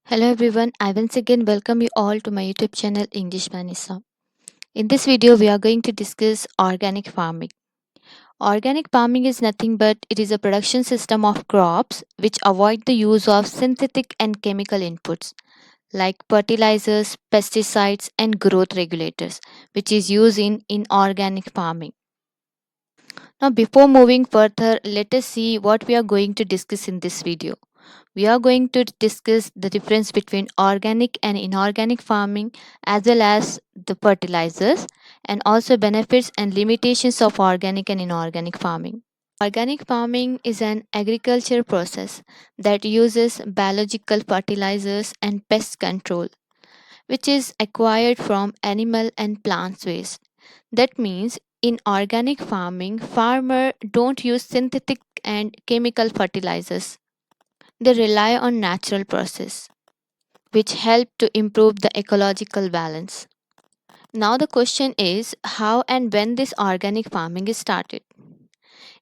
Hello everyone, I once again welcome you all to my YouTube channel English Vanessa. In this video, we are going to discuss organic farming. Organic farming is nothing but it is a production system of crops which avoid the use of synthetic and chemical inputs like fertilizers, pesticides, and growth regulators, which is used in inorganic farming. Now, before moving further, let us see what we are going to discuss in this video. We are going to discuss the difference between organic and inorganic farming as well as the fertilizers and also benefits and limitations of organic and inorganic farming. Organic farming is an agriculture process that uses biological fertilizers and pest control, which is acquired from animal and plant waste. That means in organic farming, farmers don't use synthetic and chemical fertilizers. They rely on natural process, which help to improve the ecological balance. Now the question is how and when this organic farming is started.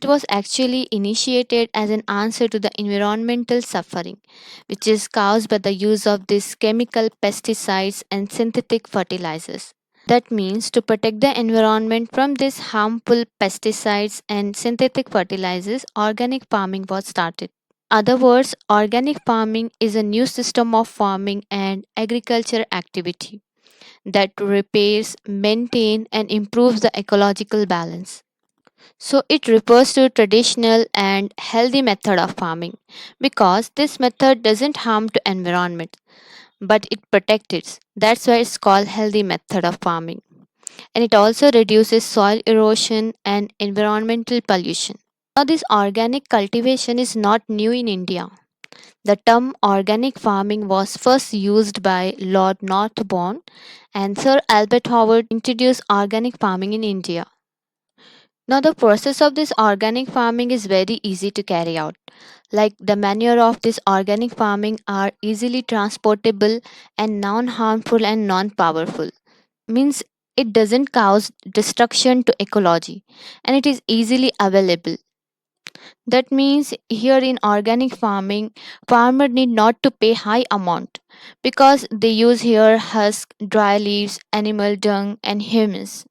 It was actually initiated as an answer to the environmental suffering, which is caused by the use of these chemical pesticides and synthetic fertilizers. That means to protect the environment from these harmful pesticides and synthetic fertilizers, organic farming was started. Other words, organic farming is a new system of farming and agriculture activity that repairs, maintain and improves the ecological balance. So it refers to traditional and healthy method of farming because this method doesn't harm to environment but it protects it. That's why it's called healthy method of farming. And it also reduces soil erosion and environmental pollution. Now this organic cultivation is not new in India. The term organic farming was first used by Lord Northbourne and Sir Albert Howard introduced organic farming in India. Now, the process of this organic farming is very easy to carry out. Like the manure of this organic farming are easily transportable and non harmful and non powerful. Means it doesn't cause destruction to ecology and it is easily available. That means here in organic farming, farmer need not to pay high amount because they use here husk, dry leaves, animal dung and humus.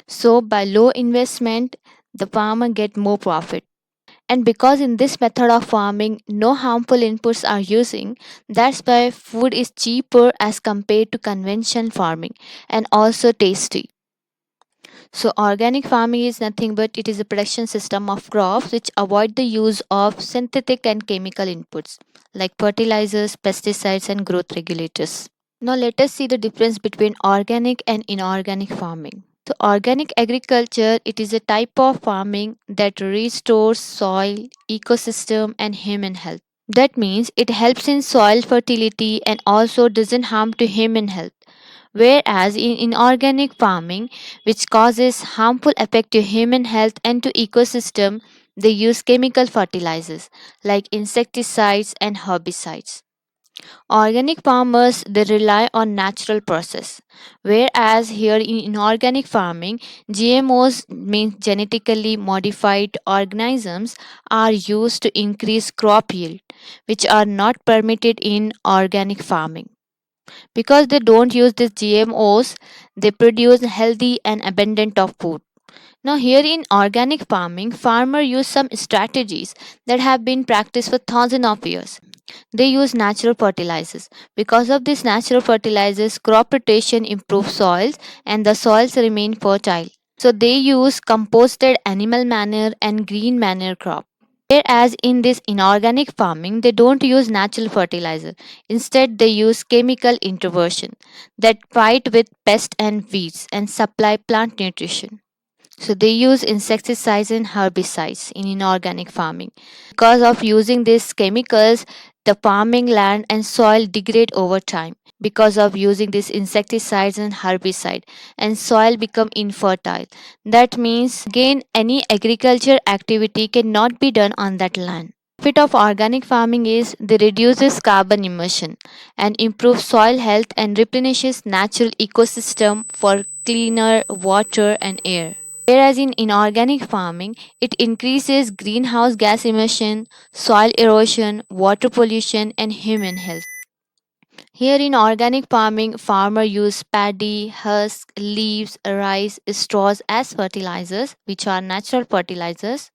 So by low investment, the farmer get more profit. And because in this method of farming no harmful inputs are using, that's why food is cheaper as compared to conventional farming and also tasty. So organic farming is nothing but it is a production system of crops which avoid the use of synthetic and chemical inputs like fertilizers, pesticides and growth regulators. Now let us see the difference between organic and inorganic farming. So organic agriculture it is a type of farming that restores soil, ecosystem and human health. That means it helps in soil fertility and also doesn't harm to human health. Whereas in inorganic farming, which causes harmful effect to human health and to ecosystem, they use chemical fertilizers like insecticides and herbicides. Organic farmers they rely on natural process, whereas here in inorganic farming, GMOs means genetically modified organisms are used to increase crop yield, which are not permitted in organic farming. Because they don't use these GMOs, they produce healthy and abundant of food. Now, here in organic farming, farmers use some strategies that have been practiced for thousands of years. They use natural fertilizers. Because of these natural fertilizers, crop rotation improves soils and the soils remain fertile. So they use composted animal manure and green manure crop. Whereas in this inorganic farming, they don't use natural fertilizer. Instead, they use chemical intervention that fight with pests and weeds and supply plant nutrition. So they use insecticides and herbicides in inorganic farming. Because of using these chemicals, the farming land and soil degrade over time. Because of using these insecticides and herbicide, and soil become infertile. That means again any agriculture activity cannot be done on that land. Benefit of organic farming is they reduces carbon emission and improves soil health and replenishes natural ecosystem for cleaner water and air. Whereas in inorganic farming, it increases greenhouse gas emission, soil erosion, water pollution, and human health. Here in organic farming, farmers use paddy, husk, leaves, rice, straws as fertilizers, which are natural fertilizers.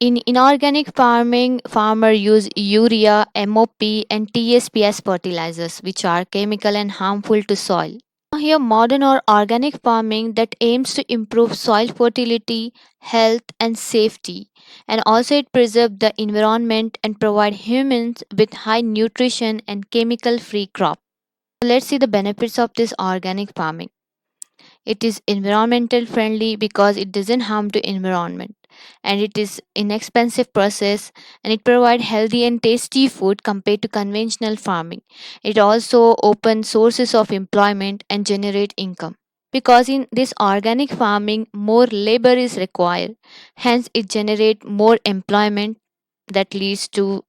In inorganic farming, farmers use urea, MOP, and TSP as fertilizers, which are chemical and harmful to soil. Here, modern or organic farming that aims to improve soil fertility, health, and safety, and also it preserves the environment and provide humans with high nutrition and chemical-free crop. Let's see the benefits of this organic farming. It is environmental friendly because it doesn't harm to environment, and it is inexpensive process, and it provide healthy and tasty food compared to conventional farming. It also open sources of employment and generate income. Because in this organic farming more labor is required, hence it generate more employment that leads to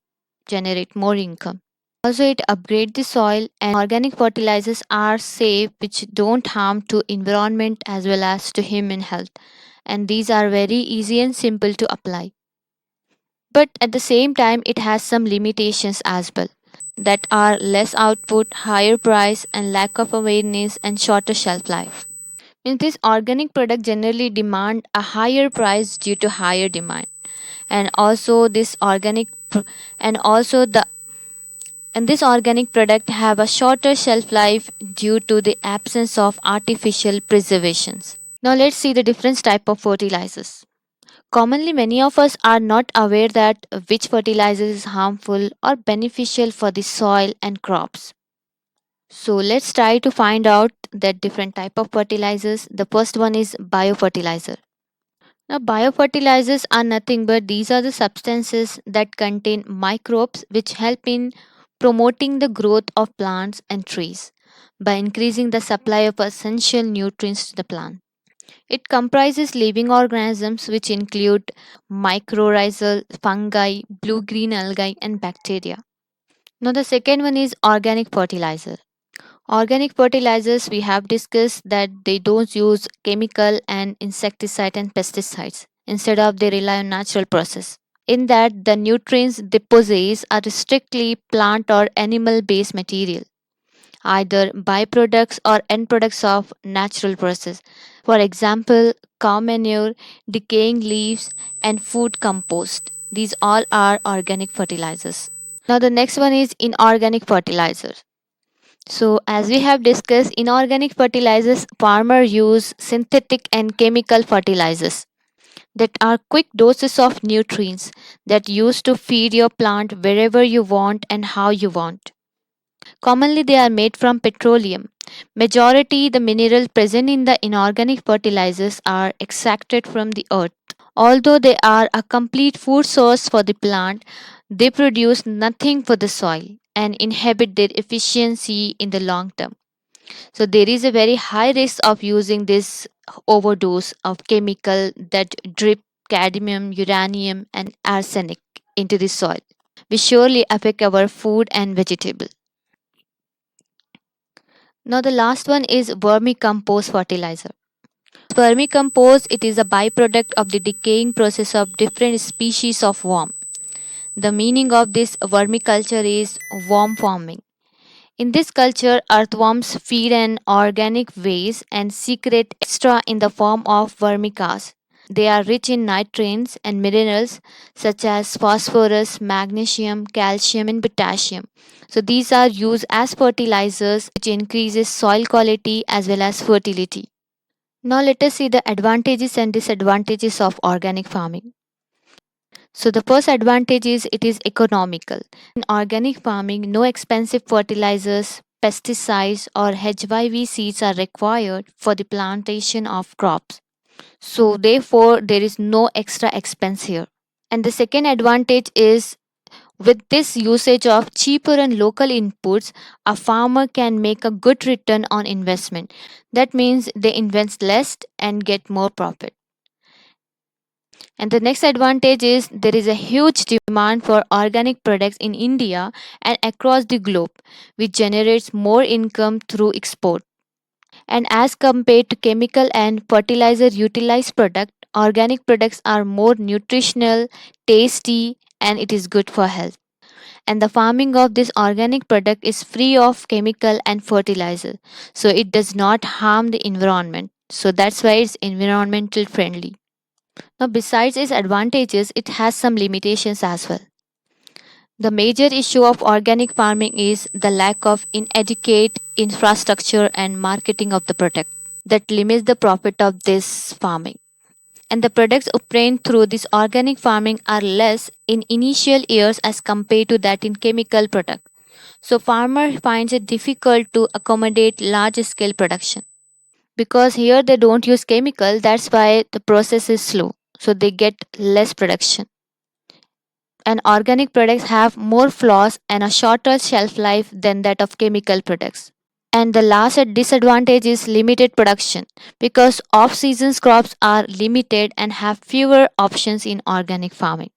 generate more income. Also, it upgrades the soil, and organic fertilizers are safe, which don't harm to environment as well as to human health. And these are very easy and simple to apply. But at the same time, it has some limitations as well, that are less output, higher price, and lack of awareness and shorter shelf life. Means this organic product generally demand a higher price due to higher demand, and also this and also the and this organic product have a shorter shelf life due to the absence of artificial preservations. Now let's see the different type of fertilizers. Commonly many of us are not aware that which fertilizer is harmful or beneficial for the soil and crops. So let's try to find out that different type of fertilizers. The first one is biofertilizer. Now, biofertilizers are nothing but these are the substances that contain microbes which help in promoting the growth of plants and trees by increasing the supply of essential nutrients to the plant. It comprises living organisms which include mycorrhizal fungi, blue green algae, and bacteria. Now, the second one is organic fertilizer. Organic fertilizers, we have discussed that they don't use chemical and insecticide and pesticides. Instead of they rely on natural process. In that the nutrients they possess are strictly plant or animal based material, either byproducts or end products of natural process. For example, cow manure, decaying leaves, and food compost. These all are organic fertilizers. Now the next one is inorganic fertilizers. So, as we have discussed, inorganic fertilizers, farmers use synthetic and chemical fertilizers that are quick doses of nutrients that used to feed your plant wherever you want and how you want. Commonly, they are made from petroleum. Majority the minerals present in the inorganic fertilizers are extracted from the earth. Although they are a complete food source for the plant, they produce nothing for the soil and inhibit their efficiency in the long term. So there is a very high risk of using this overdose of chemical that drip cadmium, uranium and arsenic into the soil, which surely affect our food and vegetable. Now the last one is vermicompost fertilizer. Vermicompost it is a byproduct of the decaying process of different species of worm. The meaning of this vermiculture is worm farming. In this culture, earthworms feed an organic waste and secrete extra in the form of vermicast. They are rich in nitrates and minerals such as phosphorus, magnesium, calcium, and potassium. So these are used as fertilizers which increases soil quality as well as fertility. Now let us see the advantages and disadvantages of organic farming. So the first advantage is it is economical. In organic farming, no expensive fertilizers, pesticides or HYV seeds are required for the plantation of crops. So therefore there is no extra expense here. And the second advantage is with this usage of cheaper and local inputs, a farmer can make a good return on investment. That means they invest less and get more profit. And the next advantage is there is a huge demand for organic products in India and across the globe, which generates more income through export. And as compared to chemical and fertilizer utilized product, organic products are more nutritional, tasty, and it is good for health. And the farming of this organic product is free of chemical and fertilizer, so it does not harm the environment. So that's why it's environmental friendly. Now, besides its advantages, it has some limitations as well. The major issue of organic farming is the lack of inadequate infrastructure and marketing of the product that limits the profit of this farming. And the products obtained through this organic farming are less in initial years as compared to that in chemical product. So farmer finds it difficult to accommodate large scale production. Because here they don't use chemical, that's why the process is slow. So they get less production. And organic products have more flaws and a shorter shelf life than that of chemical products. And the last disadvantage is limited production because off season crops are limited and have fewer options in organic farming.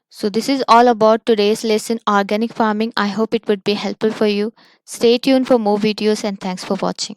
So, this is all about today's lesson organic farming. I hope it would be helpful for you. Stay tuned for more videos and thanks for watching.